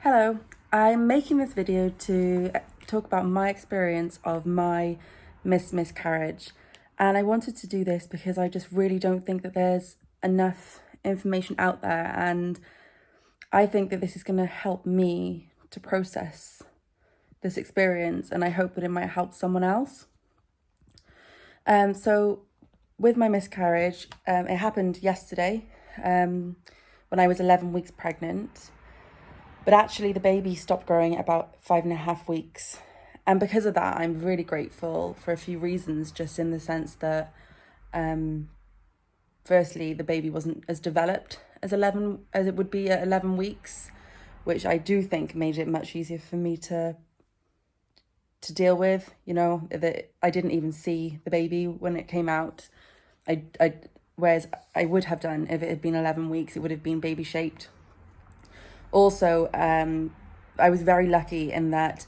Hello, I'm making this video to talk about my experience of my miscarriage, and I wanted to do this because I just really don't think that there's enough information out there, and I think that this is going to help me to process this experience, and I hope that it might help someone else. So with my miscarriage, it happened yesterday when I was 11 weeks pregnant. But actually the baby stopped growing at about 5.5 weeks. And because of that, I'm really grateful for a few reasons, just in the sense that, firstly, the baby wasn't as developed as it would be at 11 weeks, which I do think made it much easier for me to deal with. You know, that I didn't even see the baby when it came out. Whereas I would have done if it had been 11 weeks, it would have been baby shaped. Also, I was very lucky in that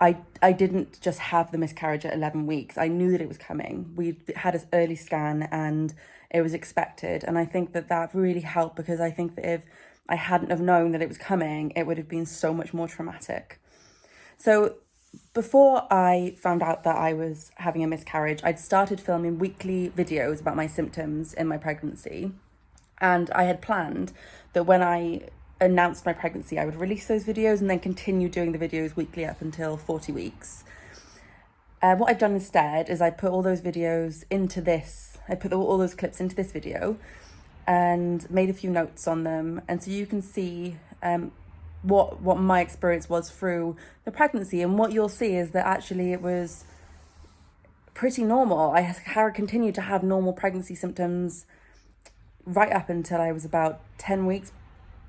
I didn't just have the miscarriage at 11 weeks. I knew that it was coming. We had an early scan and it was expected. And I think that really helped, because I think that if I hadn't have known that it was coming, it would have been so much more traumatic. So before I found out that I was having a miscarriage, I'd started filming weekly videos about my symptoms in my pregnancy. And I had planned that when I announced my pregnancy, I would release those videos and then continue doing the videos weekly up until 40 weeks. What I've done instead is I put all those videos into this, I put all those clips into this video and made a few notes on them. And so you can see what my experience was through the pregnancy. And what you'll see is that actually it was pretty normal. I continued to have normal pregnancy symptoms right up until I was about 10 weeks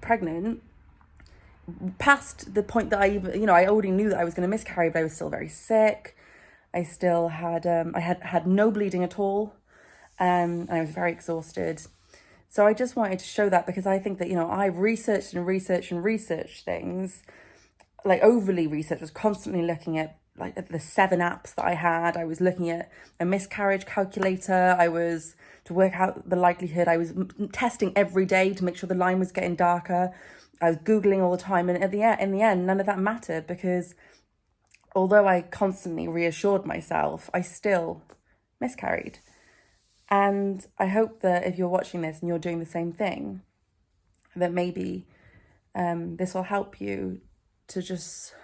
pregnant, past the point that I already knew that I was going to miscarry, but I was still very sick. I still had I had no bleeding at all, and I was very exhausted. So I just wanted to show that, because I think that, I've researched things, like overly researched. I was constantly looking at the 7 apps that I had. I was looking at a miscarriage calculator. I was to work out the likelihood. I was testing every day to make sure the line was getting darker. I was Googling all the time. And in the end, none of that mattered, because although I constantly reassured myself, I still miscarried. And I hope that if you're watching this and you're doing the same thing, that maybe this will help you to just,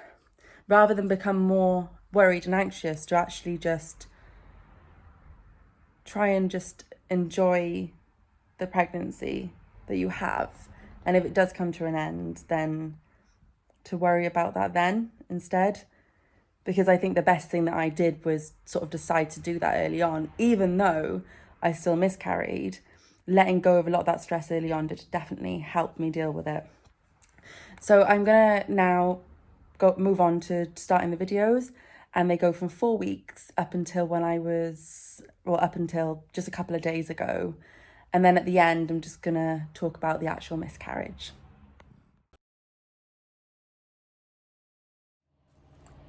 rather than become more worried and anxious, to actually just try and just enjoy the pregnancy that you have. And if it does come to an end, then to worry about that then instead. Because I think the best thing that I did was sort of decide to do that early on, even though I still miscarried. Letting go of a lot of that stress early on did definitely help me deal with it. So I'm gonna now move on to starting the videos, and they go from 4 weeks up until up until just a couple of days ago. And then at the end, I'm just gonna talk about the actual miscarriage.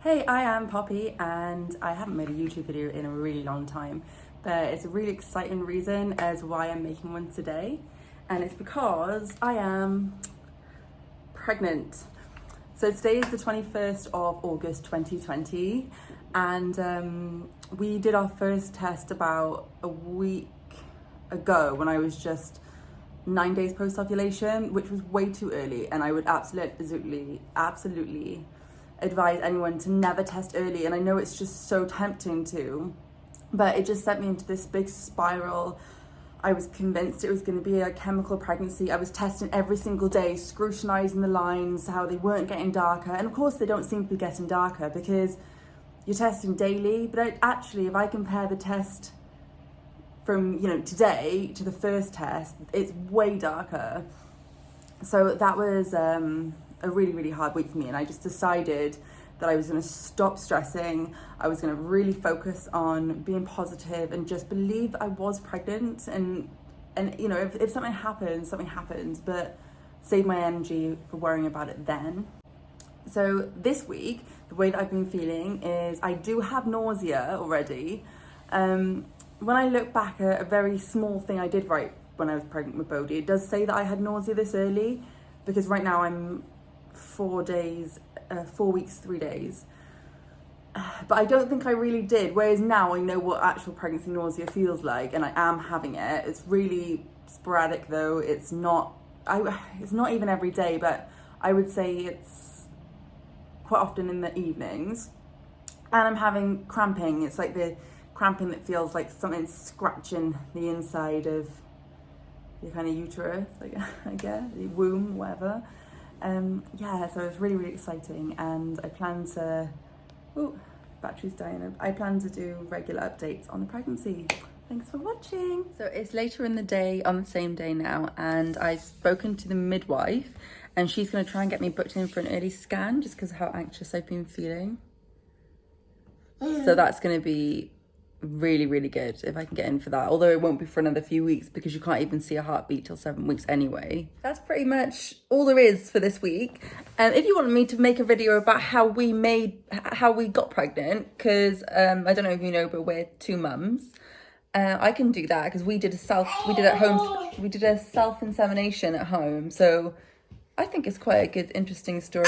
Hey, I am Poppy, and I haven't made a YouTube video in a really long time, but it's a really exciting reason as why I'm making one today. And it's because I am pregnant. So today is the 21st of August 2020, and we did our first test about a week ago, when I was just 9 days post-ovulation, which was way too early, and I would absolutely advise anyone to never test early. And I know it's just so tempting to, but it just sent me into this big spiral. I was convinced it was going to be a chemical pregnancy. I was testing every single day, scrutinizing the lines, how they weren't getting darker. And of course they don't seem to be getting darker, because you're testing daily. But actually, if I compare the test from today to the first test, it's way darker. So that was a really hard week for me, and I just decided that I was going to stop stressing. I was going to really focus on being positive and just believe I was pregnant, and if something happens, but save my energy for worrying about it then. So this week, the way that I've been feeling is I do have nausea already. When I look back at a very small thing I did write when I was pregnant with Bodhi, it does say that I had nausea this early, because right now I'm 4 days, 4 weeks, 3 days. But I don't think I really did. Whereas now I know what actual pregnancy nausea feels like, and I am having it. It's really sporadic though. It's not even every day, but I would say it's quite often in the evenings. And I'm having cramping. It's like the cramping that feels like something scratching the inside of your kind of uterus, like, I guess, the womb, whatever. Yeah, so it's really, really exciting, and I plan to, battery's dying. I plan to do regular updates on the pregnancy. Thanks for watching. So it's later in the day, on the same day now, and I've spoken to the midwife, and she's going to try and get me booked in for an early scan just because of how anxious I've been feeling. So that's going to be really, really good if I can get in for that, although it won't be for another few weeks because you can't even see a heartbeat till 7 weeks anyway. That's pretty much all there is for this week. If you want me to make a video about how we got pregnant, because I don't know if you know, but we're 2 mums, I can do that because we did a self-insemination at home, so I think it's quite a good, interesting story.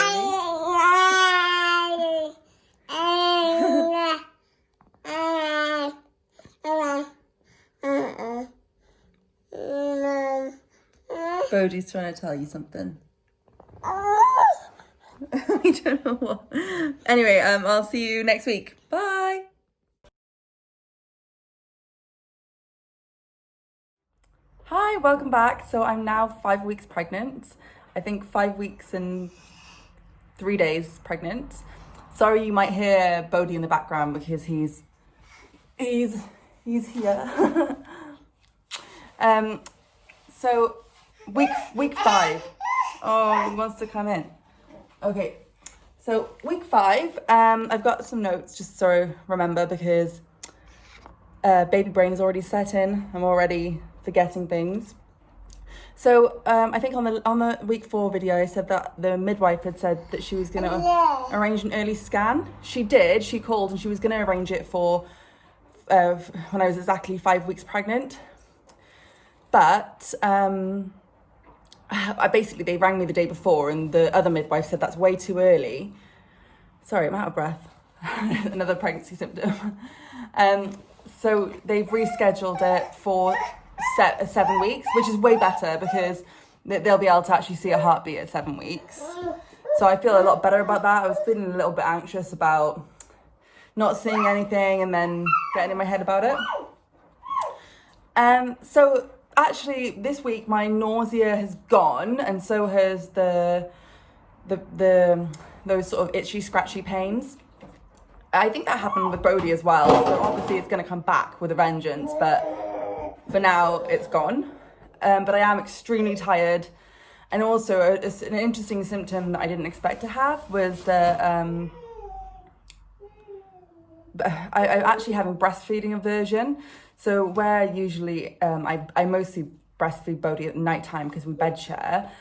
Bodhi's trying to tell you something. We don't know what. Anyway, I'll see you next week. Bye. Hi, welcome back. So I'm now 5 weeks pregnant. I think 5 weeks and 3 days pregnant. Sorry, you might hear Bodhi in the background because he's here. So week 5. Oh, he wants to come in. Okay, so week 5. I've got some notes just so remember, because baby brain is already set in. I'm already forgetting things. So I think on the week 4 video, I said that the midwife had said that she was going to arrange an early scan. She did. She called and she was going to arrange it for when I was exactly 5 weeks pregnant. But they rang me the day before, and the other midwife said that's way too early. Sorry, I'm out of breath. Another pregnancy symptom. So they've rescheduled it for 7 weeks, which is way better because they'll be able to actually see a heartbeat at 7 weeks. So I feel a lot better about that. I was feeling a little bit anxious about not seeing anything and then getting in my head about it. So actually this week my nausea has gone, and so has those sort of itchy, scratchy pains. I think that happened with Bodhi as well. So obviously it's going to come back with a vengeance, but for now it's gone. But I am extremely tired. And also an interesting symptom that I didn't expect to have was that I'm actually having breastfeeding aversion. So where usually I mostly breastfeed Bodhi at night time because we bed share,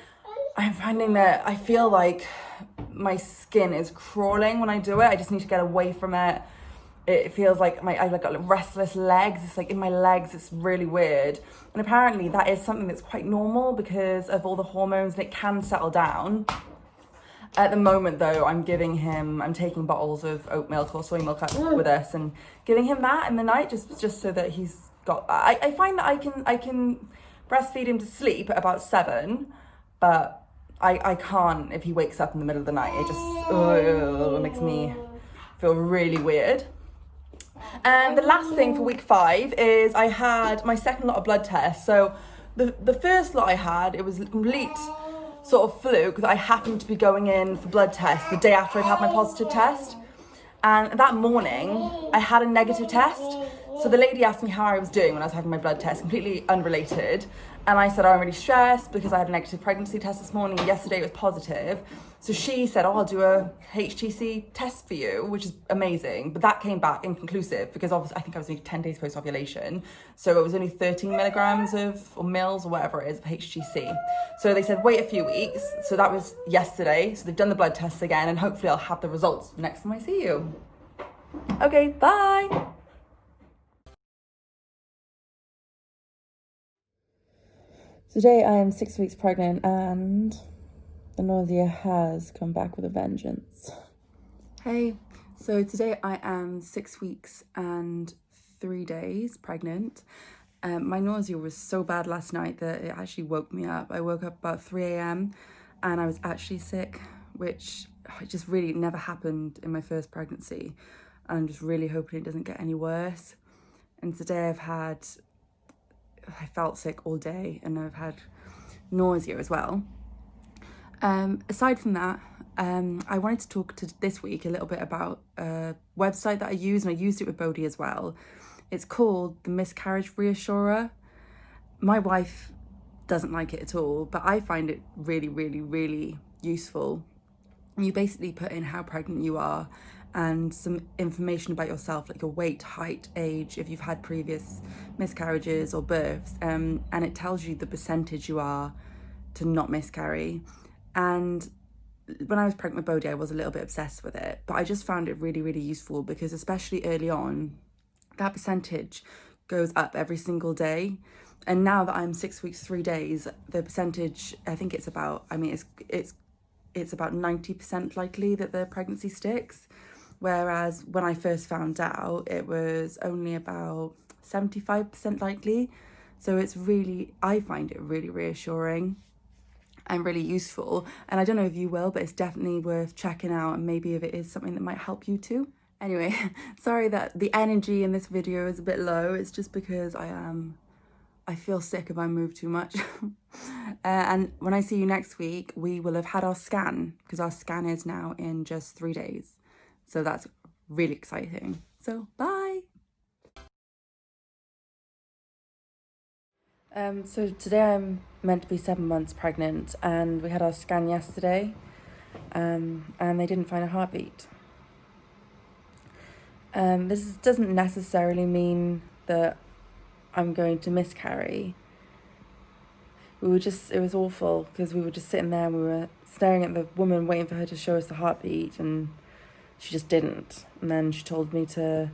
I'm finding that I feel like my skin is crawling when I do it. I just need to get away from it. It feels like I've got restless legs. It's like in my legs. It's really weird. And apparently that is something that's quite normal because of all the hormones, and it can settle down. At the moment though, I'm taking bottles of oat milk or soy milk with us and giving him that in the night just so that he's got that. I find that I can breastfeed him to sleep at about 7, but I can't if he wakes up in the middle of the night. It just makes me feel really weird. And the last thing for week 5 is I had my second lot of blood tests. So the first lot I had, it was a complete sort of fluke that I happened to be going in for blood tests the day after I'd had my positive test. And that morning I had a negative test. So the lady asked me how I was doing when I was having my blood test, completely unrelated. And I said, I'm really stressed because I had a negative pregnancy test this morning. Yesterday it was positive. So she said, I'll do a HTC test for you, which is amazing. But that came back inconclusive because obviously I think I was only 10 days post-ovulation. So it was only 13 milligrams or mils or whatever it is of HTC. So they said, wait a few weeks. So that was yesterday. So they've done the blood tests again, and hopefully I'll have the results next time I see you. Okay, bye. Today I am 6 weeks pregnant, and The nausea has come back with a vengeance. Hey, so today I am 6 weeks and 3 days pregnant. My nausea was so bad last night that it actually woke me up. I woke up about 3 a.m. and I was actually sick, which just really never happened in my first pregnancy. I'm just really hoping it doesn't get any worse. And today I felt sick all day and I've had nausea as well. Aside from that, I wanted to talk this week a little bit about a website that I use, and I used it with Bodhi as well. It's called the Miscarriage Reassurer. My wife doesn't like it at all, but I find it really, really, really useful. You basically put in how pregnant you are and some information about yourself, like your weight, height, age, if you've had previous miscarriages or births, and it tells you the percentage you are to not miscarry. And when I was pregnant with Bodhi, I was a little bit obsessed with it, but I just found it really, really useful because especially early on, that percentage goes up every single day. And now that I'm 6 weeks, 3 days, the percentage, I think it's about, it's about 90% likely that the pregnancy sticks. Whereas when I first found out, it was only about 75% likely. So I find it really reassuring and really useful. And I don't know if you will, but it's definitely worth checking out, and maybe if it is something that might help you too. Anyway, sorry that the energy in this video is a bit low. It's just because I feel sick if I move too much. And when I see you next week, we will have had our scan, because our scan is now in just 3 days. So that's really exciting. So bye. So today I'm meant to be 7 months pregnant, and we had our scan yesterday, and they didn't find a heartbeat. This doesn't necessarily mean that I'm going to miscarry. It was awful because we were just sitting there and we were staring at the woman waiting for her to show us the heartbeat, and she just didn't. And then she told me to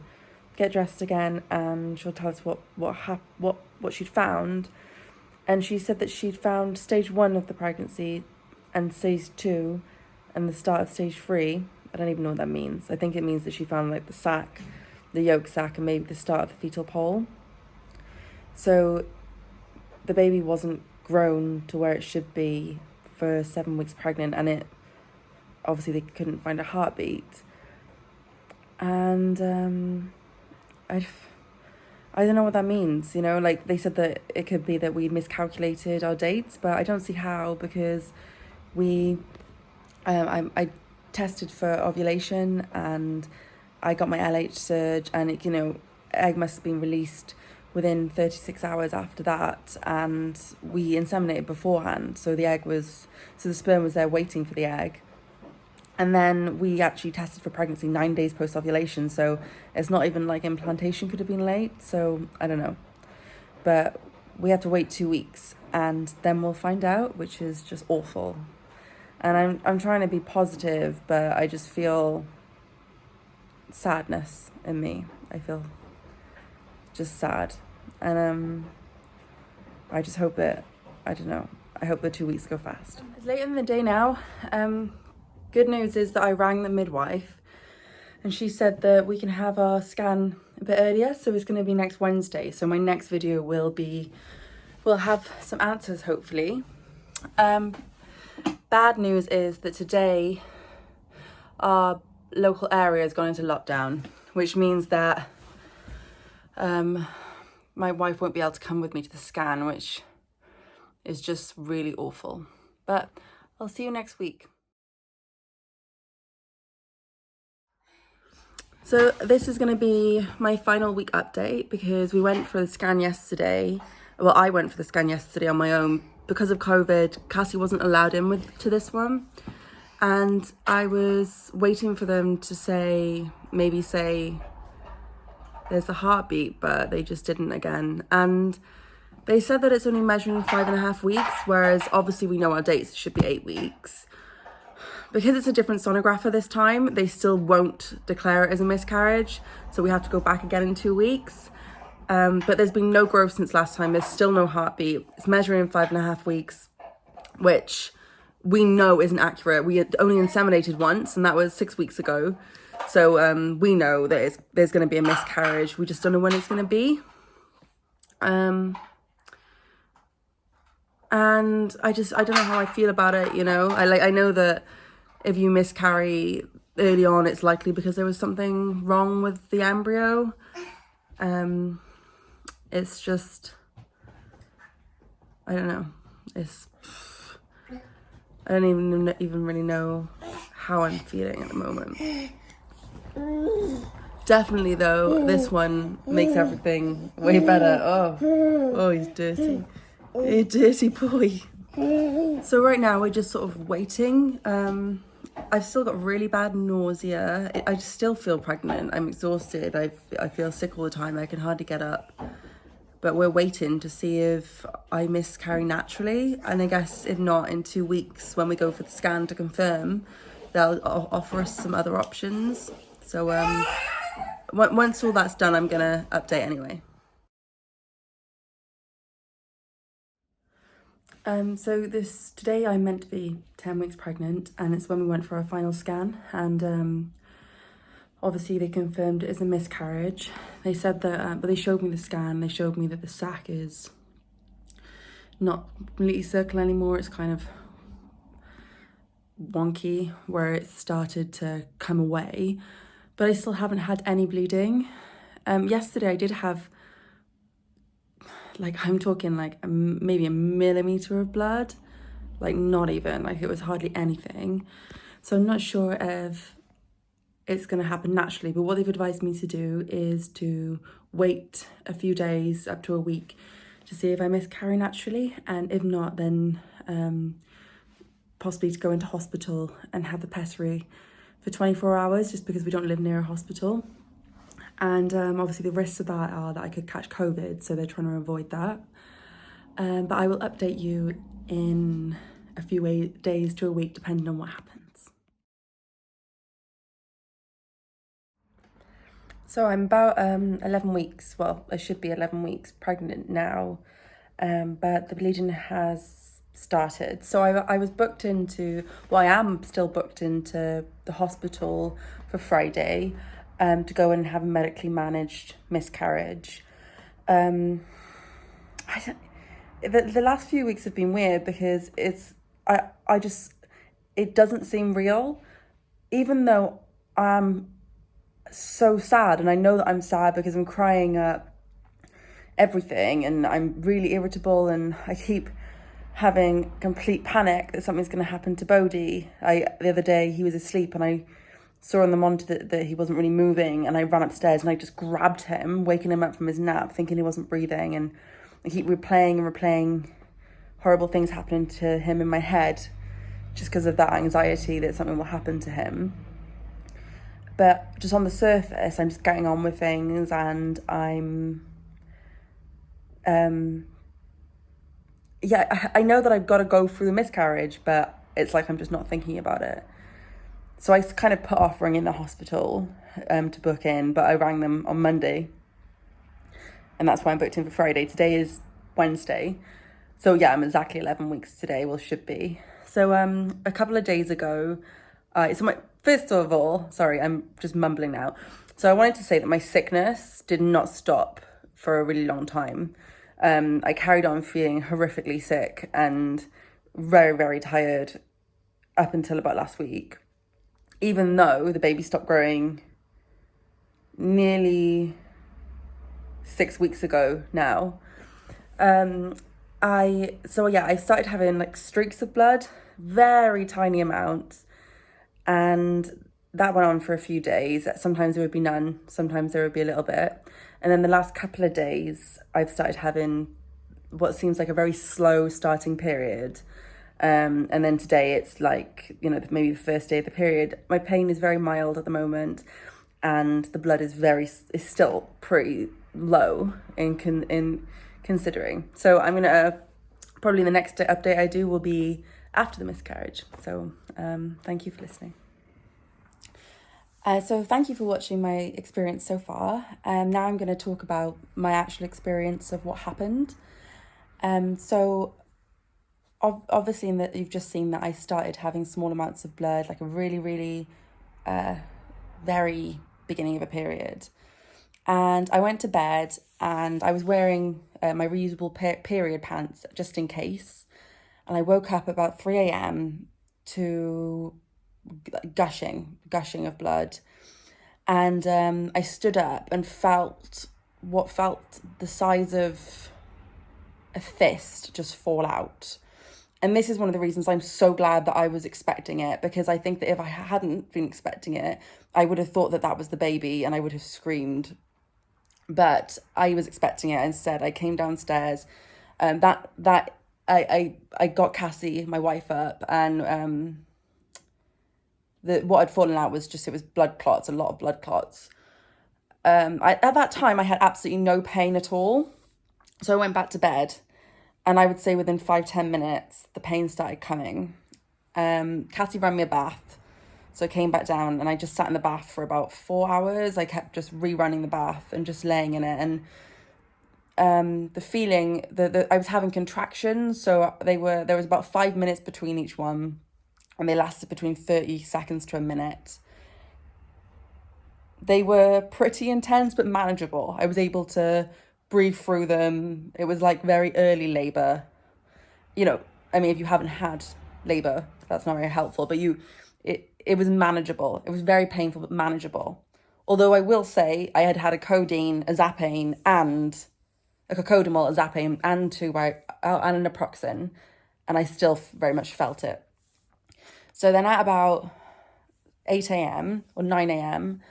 get dressed again and she'll tell us what she'd found. And she said that she'd found stage 1 of the pregnancy and stage 2 and the start of stage 3. I don't even know what that means. I think it means that she found like the sac, the yolk sac, and maybe the start of the fetal pole. So the baby wasn't grown to where it should be for 7 weeks pregnant, and obviously they couldn't find a heartbeat. And I don't know what that means, like they said that it could be that we miscalculated our dates, but I don't see how, because I tested for ovulation and I got my LH surge, and egg must have been released within 36 hours after that, and we inseminated beforehand, so the sperm was there waiting for the egg. And then we actually tested for pregnancy 9 days post-ovulation, so it's not even like implantation could have been late, so I don't know. But we have to wait 2 weeks, and then we'll find out, which is just awful. And I'm trying to be positive, but I just feel sadness in me. I feel just sad. And I just hope that, I don't know, I hope the 2 weeks go fast. It's late in the day now. Good news is that I rang the midwife and she said that we can have our scan a bit earlier, so it's going to be next Wednesday. So my next video will have some answers, hopefully. Bad news is that today our local area has gone into lockdown, which means that my wife won't be able to come with me to the scan, which is just really awful. But I'll see you next week. So this is going to be my final week update, because we went for the scan yesterday. Well, I went for the scan yesterday on my own. Because of COVID, Cassie wasn't allowed in to this one. And I was waiting for them to maybe say there's a heartbeat, but they just didn't again. And they said that it's only measuring 5.5 weeks, whereas obviously we know our dates should be 8 weeks. Because it's a different sonographer this time, they still won't declare it as a miscarriage, so we have to go back again in 2 weeks. But there's been no growth since last time. There's still no heartbeat. It's measuring 5.5 weeks, which we know isn't accurate. We had only inseminated once, and that was 6 weeks ago. So we know that there's going to be a miscarriage. We just don't know when it's going to be. And I don't know how I feel about it, you know. I know that if you miscarry early on, it's likely because there was something wrong with the embryo. It's just, I don't know. I don't even really know how I'm feeling at the moment. Definitely though, this one makes everything way better. Oh, he's dirty. You dirty boy. So right now we're just sort of waiting. I've still got really bad nausea. I still feel pregnant. I'm exhausted. I feel sick all the time. I can hardly get up. But we're waiting to see if I miscarry naturally. And I guess if not, in 2 weeks when we go for the scan to confirm, they'll offer us some other options. So once all that's done, I'm gonna update anyway. So today I'm meant to be 10 weeks pregnant, and it's when we went for our final scan, and obviously they confirmed it is a miscarriage. They said that, but they showed me the scan, they showed me that the sac is not completely circular anymore, it's kind of wonky where it started to come away, but I still haven't had any bleeding. Yesterday I did have, like, I'm talking like maybe a millimetre of blood, like not even, like it was hardly anything. So I'm not sure if it's going to happen naturally, but what they've advised me to do is to wait a few days, up to a week, to see if I miscarry naturally, and if not, then possibly to go into hospital and have the pessary for 24 hours, just because we don't live near a hospital. And obviously the risks of that are that I could catch COVID, so they're trying to avoid that. But I will update you in a few days to a week, depending on what happens. So I'm about 11 weeks, well, I should be 11 weeks pregnant now, but the bleeding has started. So I was booked into, well, I am still booked into the hospital for Friday, to go and have a medically managed miscarriage. The last few weeks have been weird because it doesn't seem real, even though I'm so sad, and I know that I'm sad because I'm crying at everything, and I'm really irritable, and I keep having complete panic that something's going to happen to Bodhi. The other day he was asleep, and I saw on the monitor that he wasn't really moving, and I ran upstairs and I just grabbed him, waking him up from his nap, thinking he wasn't breathing, and I keep replaying horrible things happening to him in my head, just because of that anxiety that something will happen to him. But just on the surface, I'm just getting on with things, and I'm I know that I've got to go through the miscarriage, but it's like I'm just not thinking about it. So I kind of put off ringing the hospital to book in, but I rang them on Monday, and that's why I'm booked in for Friday. Today is Wednesday. So yeah, I'm exactly 11 weeks today, well, should be. So a couple of days ago, first of all, sorry, I'm just mumbling now. So I wanted to say that my sickness did not stop for a really long time. I carried on feeling horrifically sick and very, very tired up until about last week, even though the baby stopped growing nearly 6 weeks ago now. I started having like streaks of blood, very tiny amounts, and that went on for a few days. Sometimes there would be none, sometimes there would be a little bit. And then the last couple of days, I've started having what seems like a very slow starting period. And then today it's like, maybe the first day of the period. My pain is very mild at the moment, and the blood is still pretty low in considering. So I'm gonna probably the next update I do will be after the miscarriage. So thank you for listening. So thank you for watching my experience so far. Now I'm going to talk about my actual experience of what happened. So obviously in that you've just seen that I started having small amounts of blood, like a really, really very beginning of a period. And I went to bed and I was wearing my reusable period pants just in case. And I woke up about 3 a.m. to gushing of blood. And I stood up and felt what felt the size of a fist just fall out. And this is one of the reasons I'm so glad that I was expecting it, because I think that if I hadn't been expecting it, I would have thought that that was the baby and I would have screamed. But I was expecting it instead. I came downstairs, I got Cassie, my wife, up, and what had fallen out was it was blood clots, a lot of blood clots. At that time, I had absolutely no pain at all. So I went back to bed, and I would say within 5-10 minutes, the pain started coming. Cassie ran me a bath. So I came back down and I just sat in the bath for about 4 hours. I kept just rerunning the bath and just laying in it. And the feeling that I was having contractions. So there was about 5 minutes between each one, and they lasted between 30 seconds to a minute. They were pretty intense, but manageable. I was able to breathe through them. It was like very early labor. I mean, if you haven't had labor, that's not very helpful, but it was manageable. It was very painful, but manageable. Although I will say I had a codeine, a Zapane, and a cocodamol, a Zapane, and an naproxen, and I still very much felt it. So then at about 8 a.m. or 9 a.m.,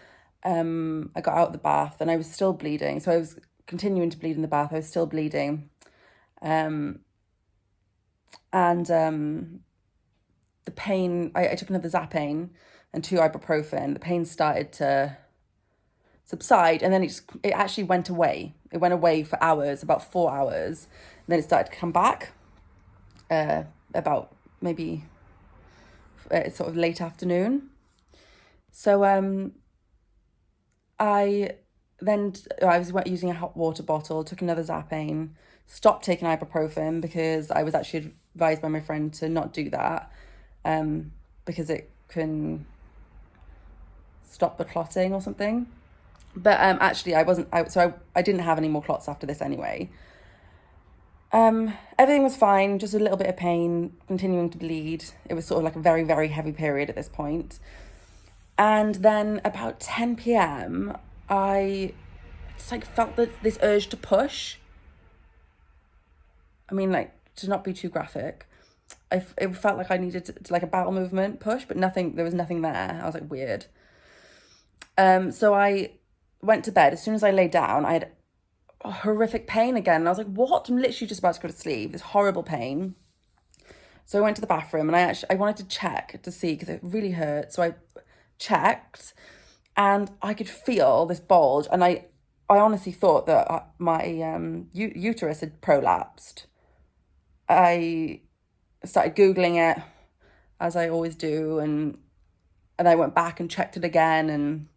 I got out of the bath and I was still bleeding. So I was continuing to bleed in the bath. I was still bleeding. The pain, I took another Zapane and 2 ibuprofen. The pain started to subside, and then it actually went away. It went away for hours, about 4 hours. And then it started to come back about maybe sort of late afternoon. So I was using a hot water bottle, took another Zapane, stopped taking ibuprofen because I was actually advised by my friend to not do that, because it can stop the clotting or something. But actually I didn't have any more clots after this anyway. Everything was fine, just a little bit of pain, continuing to bleed. It was sort of like a very, very heavy period at this point. And then about 10 p.m, I just felt this urge to push. I mean, to not be too graphic, it felt like I needed to a bowel movement push, but there was nothing there. I was weird. So I went to bed. As soon as I lay down, I had horrific pain again. And I was like, what? I'm literally just about to go to sleep. This horrible pain. So I went to the bathroom and I wanted to check to see, because it really hurt. So I checked and I could feel this bulge. And I honestly thought that my uterus had prolapsed. I started Googling it, as I always do. And I went back and checked it again, and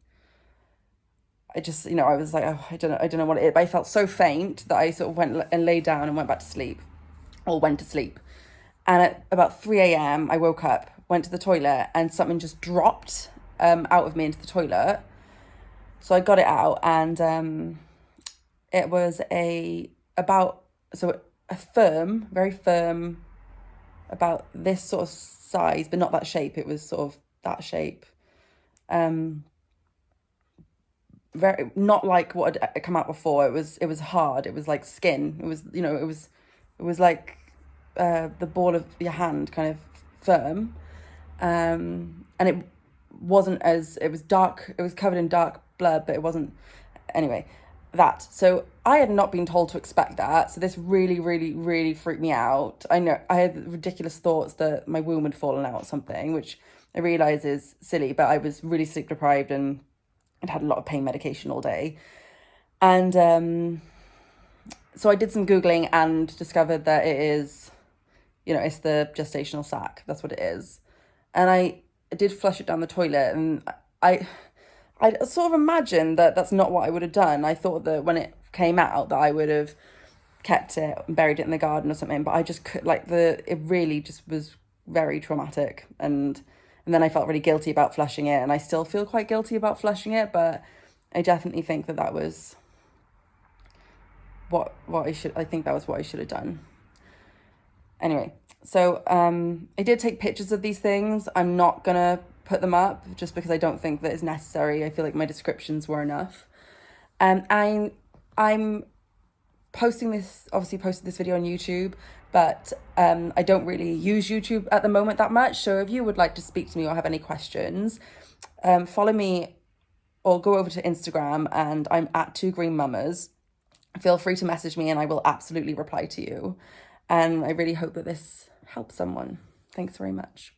I just, I was like, oh, I don't know what it is. But I felt so faint that I sort of went and lay down and went back to sleep, or went to sleep. And at about 3 a.m, I woke up, went to the toilet, and something just dropped out of me into the toilet. So I got it out, and it was a very firm, about this sort of size, but not that shape. It was sort of that shape. Very not like what had come out before. It was hard. It was like skin. It was it was like the ball of your hand, kind of firm. And it wasn't it was dark. It was covered in dark blood, but it wasn't. Anyway, that. So I had not been told to expect that. So this really, really, really freaked me out. I know I had ridiculous thoughts that my womb had fallen out or something, which I realise is silly, but I was really sleep deprived and I'd had a lot of pain medication all day. And so I did some Googling and discovered that it is, it's the gestational sac. That's what it is. And I did flush it down the toilet, and I sort of imagined that that's not what I would have done. I thought that when it came out that I would have kept it and buried it in the garden or something. But I just could, like, it really just was very traumatic. And then I felt really guilty about flushing it, and I still feel quite guilty about flushing it, but I definitely think that was what I think that was what I should have done. Anyway, so I did take pictures of these things. I'm not gonna put them up just because I don't think that it's necessary. I feel like my descriptions were enough. I'm posted this video on YouTube, but I don't really use YouTube at the moment that much. So if you would like to speak to me or have any questions, follow me or go over to Instagram, and I'm at 2greenmamas. Feel free to message me and I will absolutely reply to you. And I really hope that this helps someone. Thanks very much.